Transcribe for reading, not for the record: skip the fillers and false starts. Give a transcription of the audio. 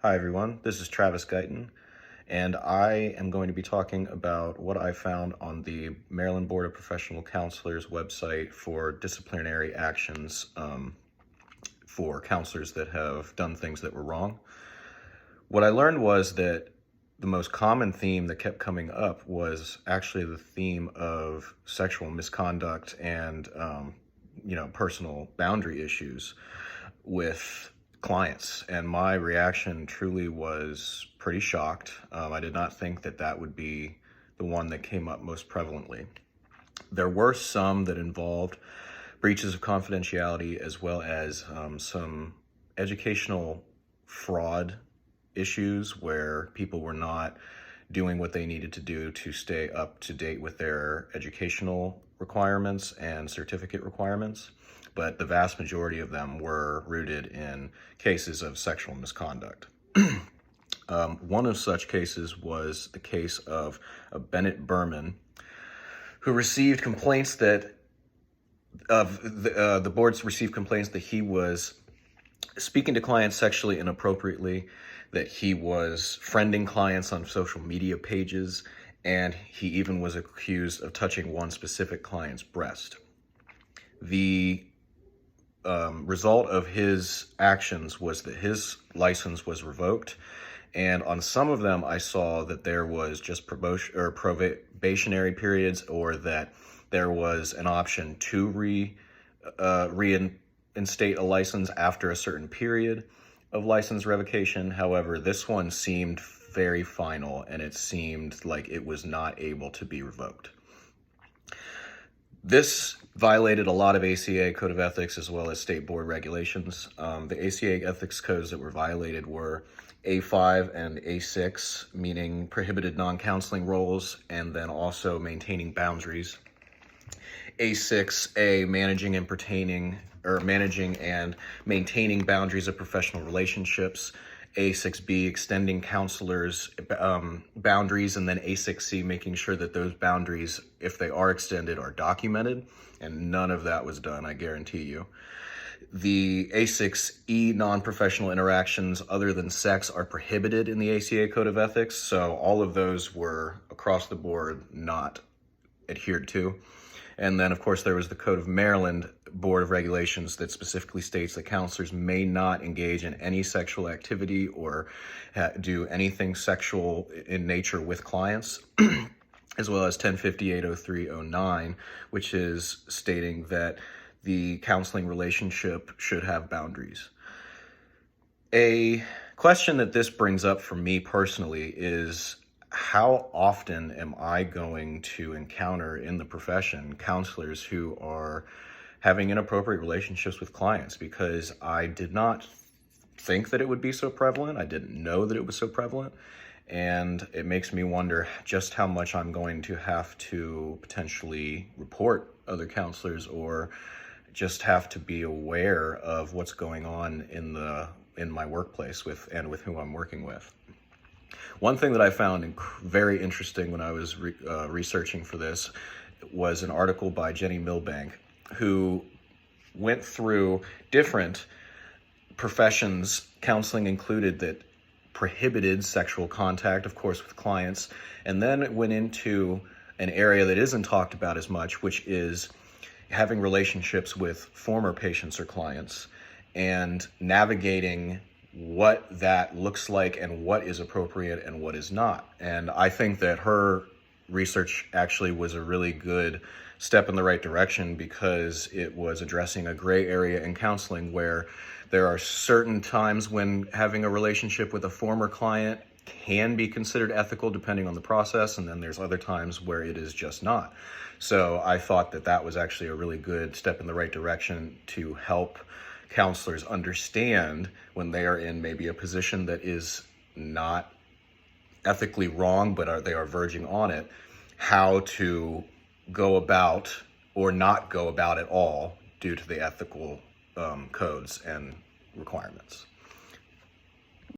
Hi everyone, this is Travis Guyton, and I am going to be talking about what I found on the Maryland Board of Professional Counselors website for disciplinary actions for counselors that have done things that were wrong. What I learned was that the most common theme that kept coming up was actually the theme of sexual misconduct and personal boundary issues with clients. And my reaction truly was pretty shocked. I did not think that that would be the one that came up most prevalently. There were some that involved breaches of confidentiality as well as some educational fraud issues where people were not doing what they needed to do to stay up to date with their educational requirements and certificate requirements. But the vast majority of them were rooted in cases of sexual misconduct. One of such cases was the case of Bennett Berman, who received complaints that the boards received complaints that he was speaking to clients sexually inappropriately, that he was friending clients on social media pages, and he even was accused of touching one specific client's breast. The result of his actions was that his license was revoked, and on some of them I saw that there was just probationary periods, or that there was an option to reinstate a license after a certain period of license revocation. However, this one seemed very final, and it seemed like it was not able to be revoked. This violated a lot of ACA Code of Ethics as well as state board regulations. The ACA ethics codes that were violated were A5 and A6, meaning prohibited non-counseling roles, and then also maintaining boundaries. A6A, managing and maintaining boundaries of professional relationships. A6B, extending counselors' boundaries, and then A6C, making sure that those boundaries, if they are extended, are documented, and none of that was done, I guarantee you. The A6E, non-professional interactions other than sex, are prohibited in the ACA Code of Ethics, so all of those were across the board not adhered to. And then, of course, there was the Code of Maryland Board of Regulations that specifically states that counselors may not engage in any sexual activity or do anything sexual in nature with clients, as well as 1058-0309, which is stating that the counseling relationship should have boundaries. A question that this brings up for me personally is, how often am I going to encounter in the profession counselors who are having inappropriate relationships with clients? Because I did not think that it would be so prevalent. I didn't know that it was so prevalent. And it makes me wonder just how much I'm going to have to potentially report other counselors, or just have to be aware of what's going on in my workplace with who I'm working with. One thing that I found very interesting when I was researching for this was an article by Jenny Milbank, who went through different professions, counseling included, that prohibited sexual contact, of course, with clients, and then it went into an area that isn't talked about as much, which is having relationships with former patients or clients and navigating what that looks like and what is appropriate and what is not. And I think that her research actually was a really good step in the right direction, because it was addressing a gray area in counseling where there are certain times when having a relationship with a former client can be considered ethical depending on the process, and then there's other times where it is just not. So I thought that that was actually a really good step in the right direction to help counselors understand when they are in maybe a position that is not ethically wrong, but they are verging on it, how to go about or not go about at all due to the ethical codes and requirements.